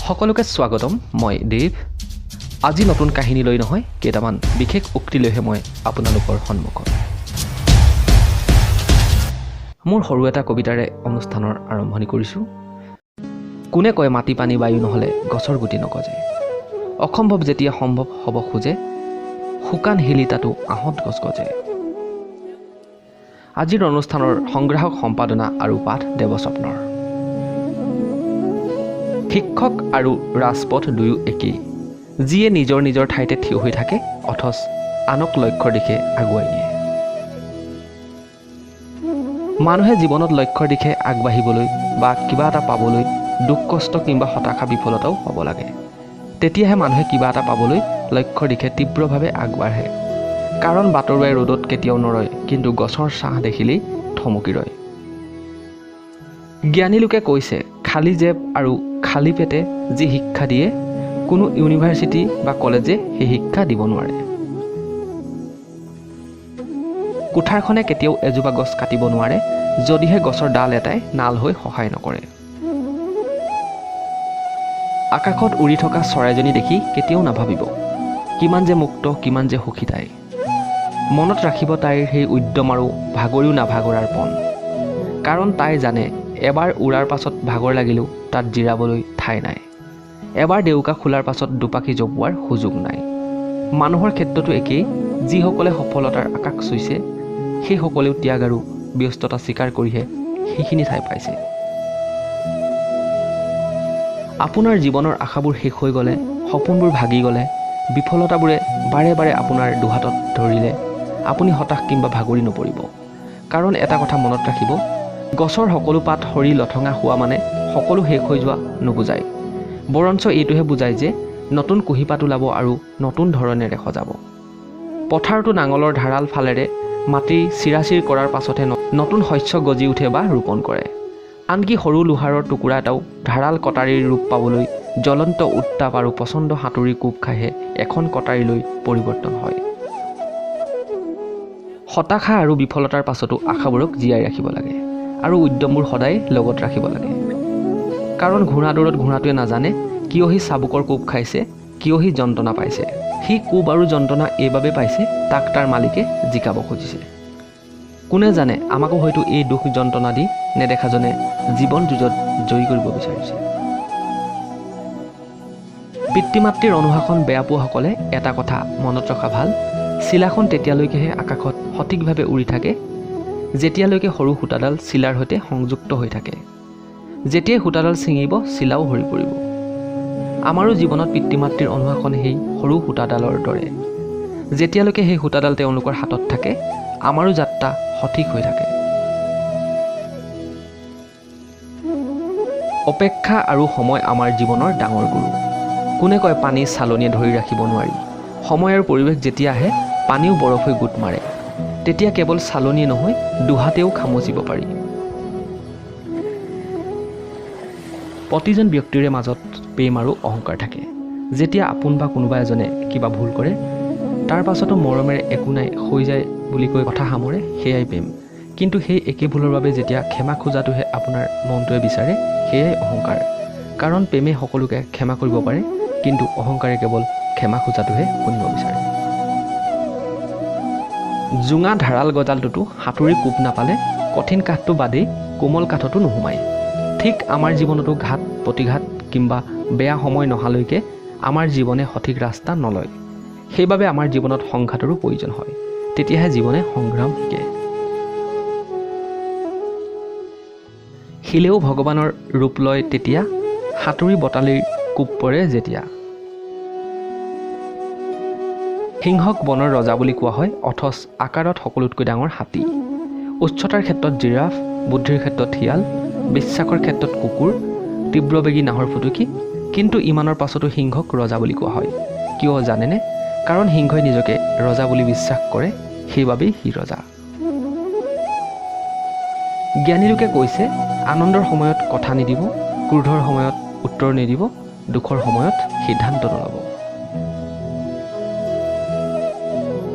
সকলোকে স্বাগতম। মই দেৱ। আজি নতুন কাহিনী লৈ নহয়, কেইটামান বিশেষ উক্তি লৈহে মই আপোনালোকৰ সন্মুখত। মোৰ সৰু এটা কবিতাৰে অনুষ্ঠানৰ আৰম্ভণি কৰিছোঁ। কোনে কয় মাটি পানী বায়ু নহ'লে গছৰ গুটি নগজে, অসম্ভৱ যেতিয়া সম্ভৱ হ'ব খোজে, শুকান শিলিতাটো আহঁত গছ গজে। আজিৰ অনুষ্ঠানৰ সংগ্ৰাহক সম্পাদনা আৰু পাঠ দেৱস্বপ্নৰ। শিক্ষক আৰু ৰাজপথ দুয়ো একেই, যিয়ে নিজৰ নিজৰ ঠাইতে থিয় হৈ থাকে অথচ আনক লক্ষ্যৰ দিশে আগুৱাই নিয়ে। মানুহে জীৱনত লক্ষ্যৰ দিশে আগবাঢ়িবলৈ বা কিবা এটা পাবলৈ দুখ কষ্ট কিংবা হতাশা বিফলতাও হ'ব লাগে। তেতিয়াহে মানুহে কিবা এটা পাবলৈ লক্ষ্যৰ দিশে তীব্ৰভাৱে আগবাঢ়ে। কাৰণ বাটৰুৱাই ৰ'দত কেতিয়াও নৰয়, কিন্তু গছৰ ছাঁ দেখিলেই থমকি ৰয়। জ্ঞানী লোকে কৈছে, খালী জেপ আৰু খালী পেটে যি শিক্ষা দিয়ে, কোনো ইউনিভাৰ্চিটি বা কলেজে সেই শিক্ষা দিব নোৱাৰে। কুঠাৰখনে কেতিয়াও এজোপা গছ কাটিব নোৱাৰে, যদিহে গছৰ ডাল এটাই নাল হৈ সহায় নকৰে। আকাশত উৰি থকা চৰাইজনী দেখি কেতিয়াও নাভাবিব, কিমান যে মুক্ত, কিমান যে সুখী তাই। মনত ৰাখিব তাইৰ সেই উদ্যম আৰু ভাগৰিও নাভাগৰাৰ পণ। কাৰণ তাই জানে, এবাৰ উৰাৰ পাছত ভাগৰ লাগিলেও তাত জিৰাবলৈ ঠাই নাই। এবাৰ ডেউকা খোলাৰ পাছত দুপাখি জপোৱাৰ সুযোগ নাই। মানুহৰ ক্ষেত্ৰতো একেই। যিসকলে সফলতাৰ আকাশ চুইছে, সেইসকলেও ত্যাগ আৰু ব্যস্ততা স্বীকাৰ কৰিহে সেইখিনি ঠাই পাইছে। আপোনাৰ জীৱনৰ আশাবোৰ শেষ হৈ গ'লে, সপোনবোৰ ভাগি গ'লে, বিফলতাবোৰে বাৰে বাৰে আপোনাৰ দুহাতত ধৰিলে, আপুনি হতাশ কিংবা ভাগৰি নপৰিব। কাৰণ এটা কথা মনত ৰাখিব, গছৰ সকলো পাত সৰি লঠঙা হোৱা মানে সকলো শেষ হৈ যোৱা নুবুজায়। বৰঞ্চ এইটোহে বুজায় যে নতুন কুঁহিপাত ওলাব আৰু নতুন ধৰণেৰে সজাব। পথাৰটো নাঙলৰ ধাৰাল ফালেৰে মাটি চিৰাচিৰ কৰাৰ পাছতহে নতুন শস্য গজি উঠে বা ৰোপণ কৰে। আনকি সৰু লোহাৰৰ টুকুৰা এটাও ধাৰাল কটাৰীৰ ৰূপ পাবলৈ জ্বলন্ত উত্তাপ আৰু পচন্দ সাঁতুৰি কোব খাইহে এখন কটাৰীলৈ পৰিৱৰ্তন হয়। হতাশা আৰু বিফলতাৰ পাছতো আশাবোৰক জীয়াই ৰাখিব লাগে আৰু উদ্যমবোৰ সদায় লগত ৰাখিব লাগে। কাৰণ ঘোঁৰা দৌৰত ঘোঁৰাটোৱে নাজানে কিয় সি চাবুকৰ কোব খাইছে, কিয় সি যন্ত্ৰণা পাইছে। সি কোব আৰু যন্ত্ৰণা এইবাবে পাইছে, তাক তাৰ মালিকে জিকাব খুজিছে। কোনে জানে, আমাকো হয়তো এই দুখ যন্ত্ৰণা দি নেদেখাজনে জীৱন যুঁজত জয়ী কৰিব বিচাৰিছে। পিতৃ মাতৃৰ অনুশাসন বেয়া পোৱাসকলে এটা কথা মনত ৰখা ভাল, চিলাখন তেতিয়ালৈকেহে আকাশত সঠিকভাৱে উৰি থাকে, যেতিয়ালৈকে সৰু সূতাডাল চিলাৰ সৈতে সংযুক্ত হৈ থাকে। যেতিয়াই সূতাডাল ছিঙিব, চিলাও সৰি পৰিব। আমাৰো জীৱনত পিতৃ মাতৃৰ অনুশাসন সেই সৰু সূতাডালৰ দৰে। যেতিয়ালৈকে সেই সূতাডাল তেওঁলোকৰ হাতত থাকে, আমাৰো যাত্ৰা সঠিক হৈ থাকে। অপেক্ষা আৰু সময় আমাৰ জীৱনৰ ডাঙৰ গুৰু। কোনে কয় পানী চালনীয়ে ধৰি ৰাখিব নোৱাৰি। সময় আৰু পৰিৱেশ যেতিয়া আহে, পানীও বৰফ হৈ গোট মাৰে। তেতিয়া কেৱল চালনীয়ে নহয়, দুহাতেও খামুচিব পাৰি। প্ৰতিজন ব্যক্তিৰে মাজত প্ৰেম আৰু অহংকাৰ থাকে। যেতিয়া আপোন বা কোনোবা এজনে কিবা ভুল কৰে, তাৰ পাছতো মৰমেৰে একো নাই হৈ যায় বুলি কৈ কথা সামৰে, সেয়াই প্ৰেম। কিন্তু সেই একে ভুলৰ বাবে যেতিয়া ক্ষমা খোজাটোহে আপোনাৰ মনটোৱে বিচাৰে, সেয়াই অহংকাৰ। কাৰণ প্ৰেমে সকলোকে ক্ষমা কৰিব পাৰে, কিন্তু অহংকাৰে কেৱল ক্ষমা খোজাটোহে শুনিব বিচাৰে। জোঙা ধাৰাল গজালটোতো সাঁতুৰি কোব নাপালে কঠিন কাঠটো বাদেই কোমল কাঠতো নোসোমায়। ঠিক আমাৰ জীৱনতো ঘাত প্ৰতিঘাত কিংবা বেয়া সময় নহালৈকে আমাৰ জীৱনে সঠিক ৰাস্তা নলয়। সেইবাবে আমাৰ জীৱনত সংঘাতৰো প্ৰয়োজন হয়। তেতিয়াহে জীৱনে সংগ্ৰাম শিকে। শিলেও ভগৱানৰ ৰূপ লয় তেতিয়া, সাঁতুৰি বতালিৰ কোব পৰে যেতিয়া। সিংহক বনৰ ৰজা বুলি কোৱা হয়, অথচ আকাৰত সকলোতকৈ ডাঙৰ হাতী। উচ্চতাৰ ক্ষেত্ৰত জিৰাফ, বুদ্ধিৰ ক্ষেত্ৰত শিয়াল, বিশ্বাসৰ ক্ষেত্ৰত কুকুৰ, তীব্ৰবেগী নাহৰ ফুটুকী। কিন্তু ইমানৰ পাছতো সিংহক ৰজা বুলি কোৱা হয়। কিয় জানেনে? কাৰণ সিংহই নিজকে ৰজা বুলি বিশ্বাস কৰে, সেইবাবেই সি ৰজা। জ্ঞানী লোকে কৈছে, আনন্দৰ সময়ত কথা নিদিব, ক্ৰোধৰ সময়ত উত্তৰ নিদিব, দুখৰ সময়ত সিদ্ধান্ত নল'ব।